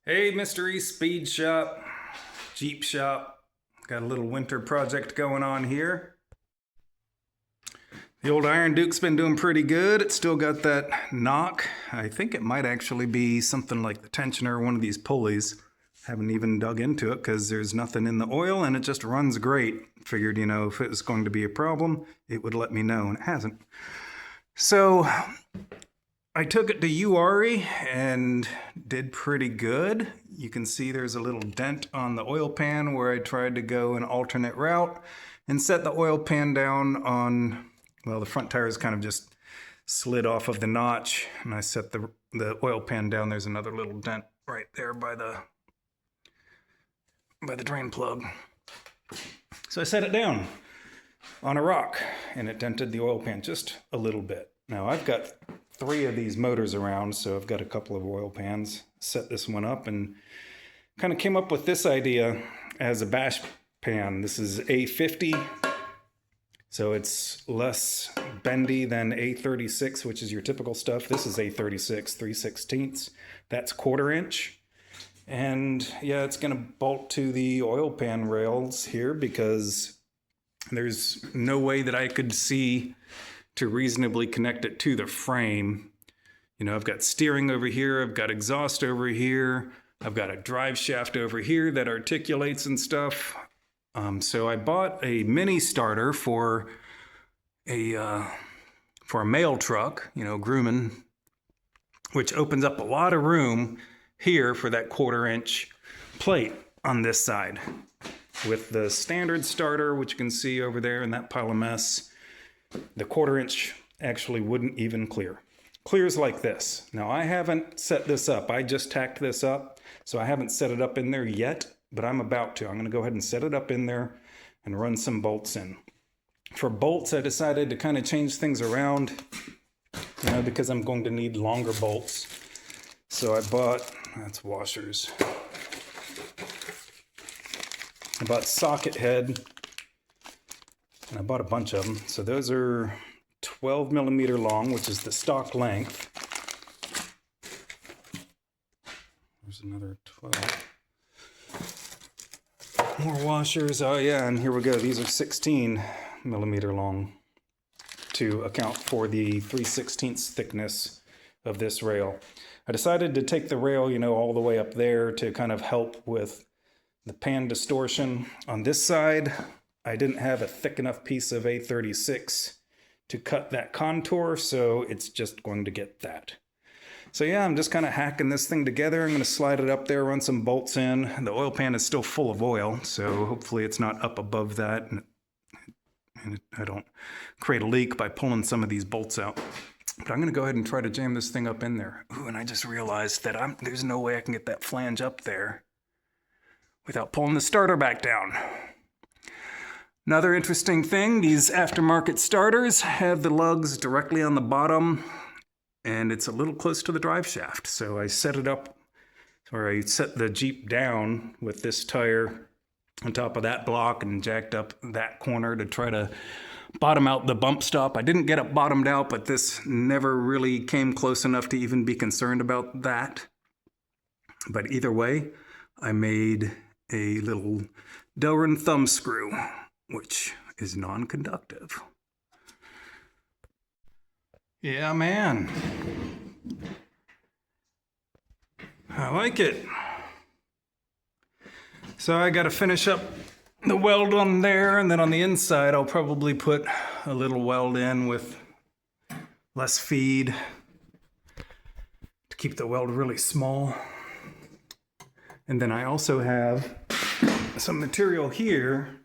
Hey, Mystery Speed Shop, Jeep Shop. Got a little winter project going on here. The old Iron Duke's been doing pretty good. It's still got that knock. I think it might actually be something like the tensioner or one of these pulleys. Haven't even dug into it because there's nothing in the oil and it just runs great. Figured, if it was going to be a problem, it would let me know, and it hasn't. So I took it to UARI and did pretty good. You can see there's a little dent on the oil pan where I tried to go an alternate route and set the oil pan down on, well, the front tires kind of just slid off of the notch, and I set the oil pan down. There's another little dent right there by the drain plug. So I set it down on a rock and it dented the oil pan just a little bit. Now I've got 3 of these motors around, so I've got a couple of oil pans. Set this one up and kind of came up with this idea as a bash pan. This is A50, so it's less bendy than A36, which is your typical stuff. This is A36, 3/16. That's 1/4 inch. And yeah, it's gonna bolt to the oil pan rails here because there's no way that I could see to reasonably connect it to the frame. I've got steering over here, I've got exhaust over here, I've got a drive shaft over here that articulates and stuff. So I bought a mini starter for a mail truck, Grumman, which opens up a lot of room here for that 1/4 inch plate on this side. With the standard starter, which you can see over there in that pile of mess, the 1/4 inch actually wouldn't even clear. Clears like this. Now I haven't set this up. I just tacked this up, so I haven't set it up in there yet, but I'm about to. I'm going to go ahead and set it up in there and run some bolts in. For bolts, I decided to kind of change things around, because I'm going to need longer bolts. So I bought, that's washers. I bought socket head, and I bought a bunch of them. So those are 12 millimeter long, which is the stock length. There's another 12. More washers. Oh yeah, and here we go. These are 16 millimeter long to account for the 3/16 thickness of this rail. I decided to take the rail, all the way up there to kind of help with the pan distortion. On this side, I didn't have a thick enough piece of A36 to cut that contour, so it's just going to get that. So yeah, I'm just kind of hacking this thing together. I'm going to slide it up there, run some bolts in. The oil pan is still full of oil, so hopefully it's not up above that and I don't create a leak by pulling some of these bolts out. But I'm going to go ahead and try to jam this thing up in there. Ooh, and I just realized that there's no way I can get that flange up there without pulling the starter back down. Another interesting thing, these aftermarket starters have the lugs directly on the bottom, and it's a little close to the drive shaft. So I set it up, or I set the Jeep down with this tire on top of that block and jacked up that corner to try to bottom out the bump stop. I didn't get it bottomed out, but this never really came close enough to even be concerned about that. But either way, I made a little Delrin thumb screw, which is non-conductive. Yeah, man. I like it. So I got to finish up the weld on there, and then on the inside I'll probably put a little weld in with less feed to keep the weld really small. And then I also have some material here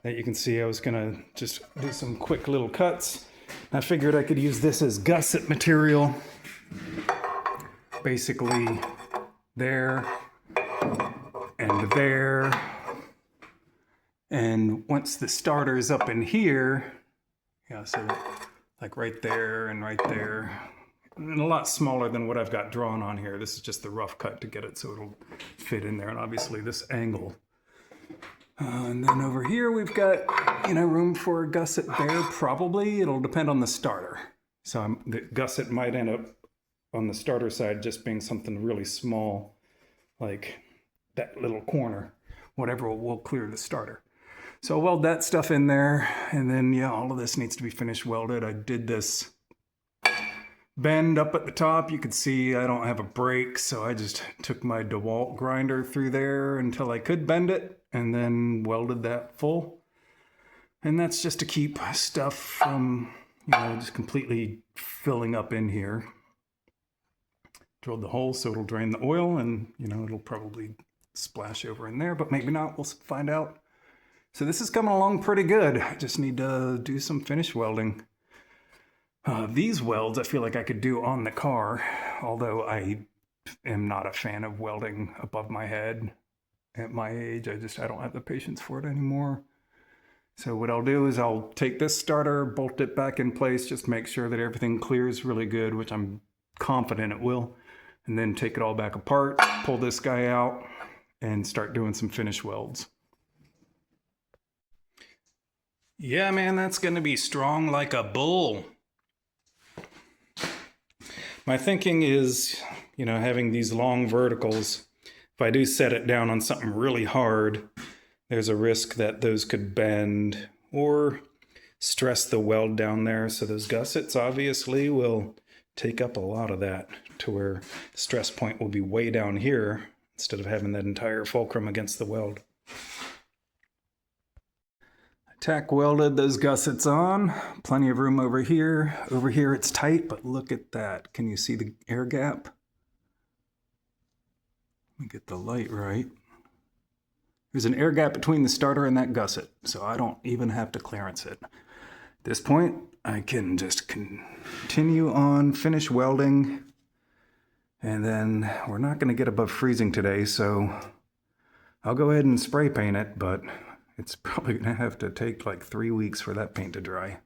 that you can see. I was gonna just do some quick little cuts. I figured I could use this as gusset material. Basically there and there. And once the starter is up in here, yeah, so like right there and right there, and a lot smaller than what I've got drawn on here. This is just the rough cut to get it so it'll fit in there, and obviously this angle. And then over here we've got, room for a gusset there, probably. It'll depend on the starter. So the gusset might end up on the starter side just being something really small, like that little corner, whatever will clear the starter. So I'll weld that stuff in there, and then yeah, all of this needs to be finished welded. I did this bend up at the top. You can see I don't have a brake, so I just took my DeWalt grinder through there until I could bend it, and then welded that full. And that's just to keep stuff from, just completely filling up in here. Drilled the hole so it'll drain the oil, and it'll probably splash over in there, but maybe not. We'll find out. So this is coming along pretty good. I just need to do some finish welding. These welds I feel like I could do on the car, although I am not a fan of welding above my head at my age. I don't have the patience for it anymore. So what I'll do is I'll take this starter, bolt it back in place, just make sure that everything clears really good, which I'm confident it will, and then take it all back apart, pull this guy out, and start doing some finish welds. Yeah, man, that's gonna be strong like a bull. My thinking is, having these long verticals, if I do set it down on something really hard, there's a risk that those could bend or stress the weld down there. So those gussets obviously will take up a lot of that to where the stress point will be way down here instead of having that entire fulcrum against the weld. Tack welded those gussets on. Plenty of room over here. Over here it's tight, but look at that. Can you see the air gap? Let me get the light right. There's an air gap between the starter and that gusset, so I don't even have to clearance it. At this point, I can just continue on, finish welding, and then we're not going to get above freezing today, so I'll go ahead and spray paint it, but it's probably going to have to take like 3 weeks for that paint to dry.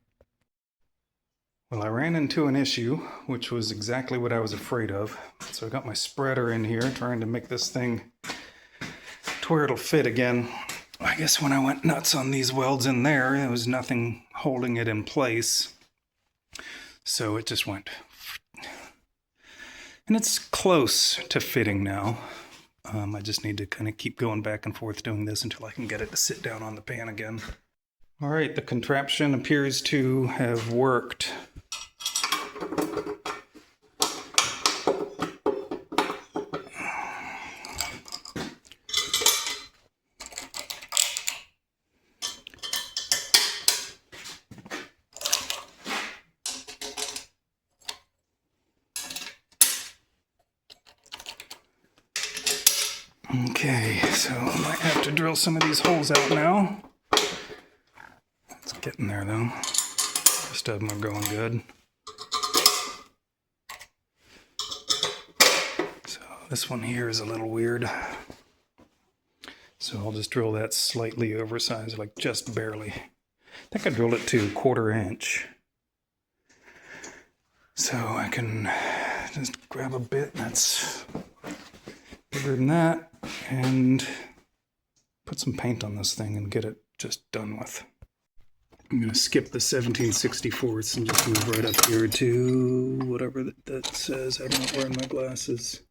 Well, I ran into an issue, which was exactly what I was afraid of. So I got my spreader in here, trying to make this thing to where it'll fit again. I guess when I went nuts on these welds in there was nothing holding it in place. So it just went. And it's close to fitting now. I just need to kind of keep going back and forth doing this until I can get it to sit down on the pan again. All right, the contraption appears to have worked. Okay, so I might have to drill some of these holes out now. It's getting there though. Most of them are going good. So this one here is a little weird. So I'll just drill that slightly oversized, like just barely. I think I drilled it to 1/4 inch. So I can just grab a bit that's bigger than that and put some paint on this thing and get it just done with. I'm going to skip the 17/64 and just move right up here to whatever that says. I'm not wearing my glasses.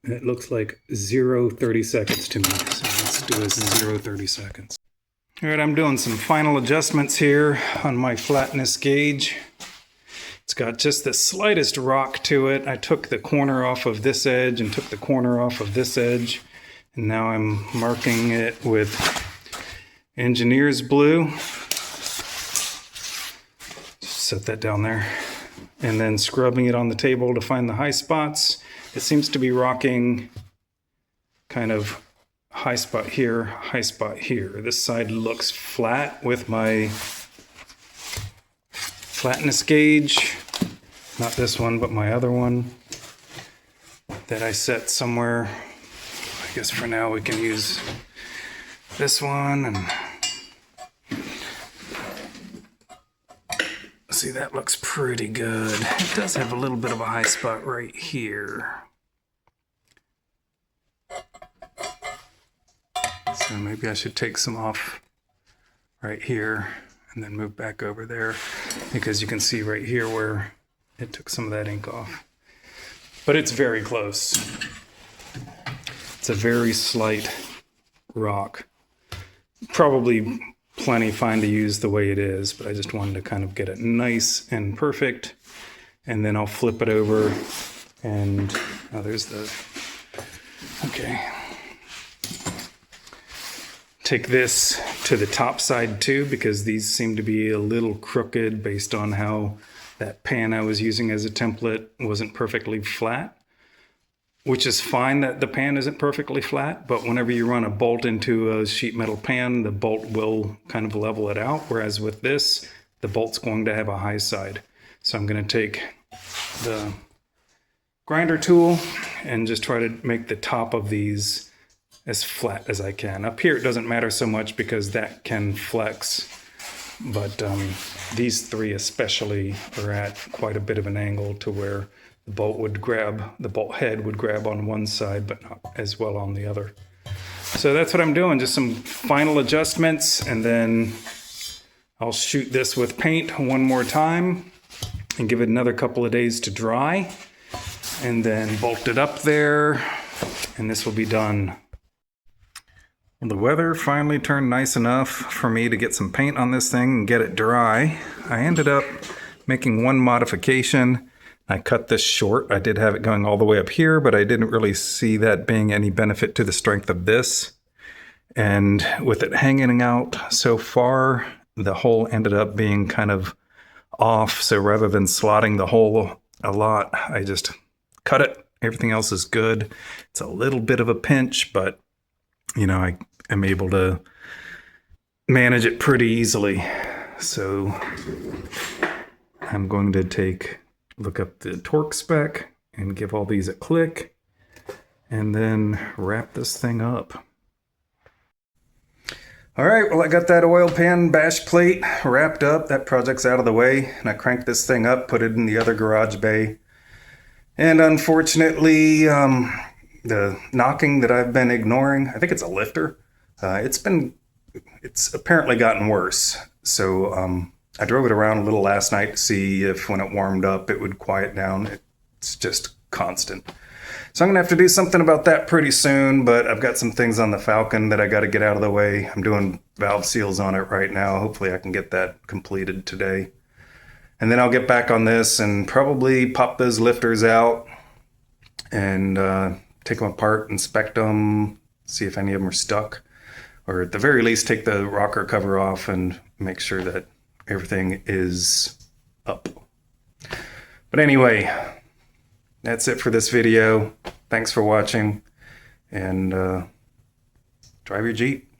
And it looks like 0:30 seconds to me. So let's do this 0:30 seconds. All right, I'm doing some final adjustments here on my flatness gauge. It's got just the slightest rock to it. I took the corner off of this edge and took the corner off of this edge. And now I'm marking it with Engineer's Blue. Just set that down there. And then scrubbing it on the table to find the high spots. It seems to be rocking kind of high spot here, high spot here. This side looks flat with my flatness gauge. Not this one, but my other one that I set somewhere. I guess for now we can use this one. And see, that looks pretty good. It does have a little bit of a high spot right here. So maybe I should take some off right here and then move back over there, because you can see right here where it took some of that ink off. But it's very close. It's a very slight rock. Probably plenty fine to use the way it is, but I just wanted to kind of get it nice and perfect. And then I'll flip it over and, oh, there's the, okay. Take this to the top side too, because these seem to be a little crooked based on how that pan I was using as a template wasn't perfectly flat, which is fine that the pan isn't perfectly flat, but whenever you run a bolt into a sheet metal pan, the bolt will kind of level it out, whereas with this, the bolt's going to have a high side. So I'm going to take the grinder tool and just try to make the top of these as flat as I can. Up here it doesn't matter so much because that can flex, but these three especially are at quite a bit of an angle to where the bolt head would grab on one side but not as well on the other. So that's what I'm doing, just some final adjustments, and then I'll shoot this with paint one more time and give it another couple of days to dry, and then bolt it up there, and this will be done. Well, the weather finally turned nice enough for me to get some paint on this thing and get it dry. I ended up making one modification. I cut this short. I did have it going all the way up here, but I didn't really see that being any benefit to the strength of this. And with it hanging out so far, the hole ended up being kind of off. So rather than slotting the hole a lot, I just cut it. Everything else is good. It's a little bit of a pinch, but you know, I am able to manage it pretty easily. So I'm going to look up the torque spec and give all these a click and then wrap this thing up. All right, well, I got that oil pan bash plate wrapped up. That project's out of the way, and I cranked this thing up, put it in the other garage bay. And unfortunately, the knocking that I've been ignoring, I think it's a lifter. It's apparently gotten worse. So I drove it around a little last night to see if when it warmed up, it would quiet down. It's just constant. So I'm gonna have to do something about that pretty soon, but I've got some things on the Falcon that I gotta get out of the way. I'm doing valve seals on it right now. Hopefully I can get that completed today. And then I'll get back on this and probably pop those lifters out and take them apart, inspect them, see if any of them are stuck, or at the very least take the rocker cover off and make sure that everything is up. But anyway, that's it for this video. Thanks for watching, and drive your Jeep.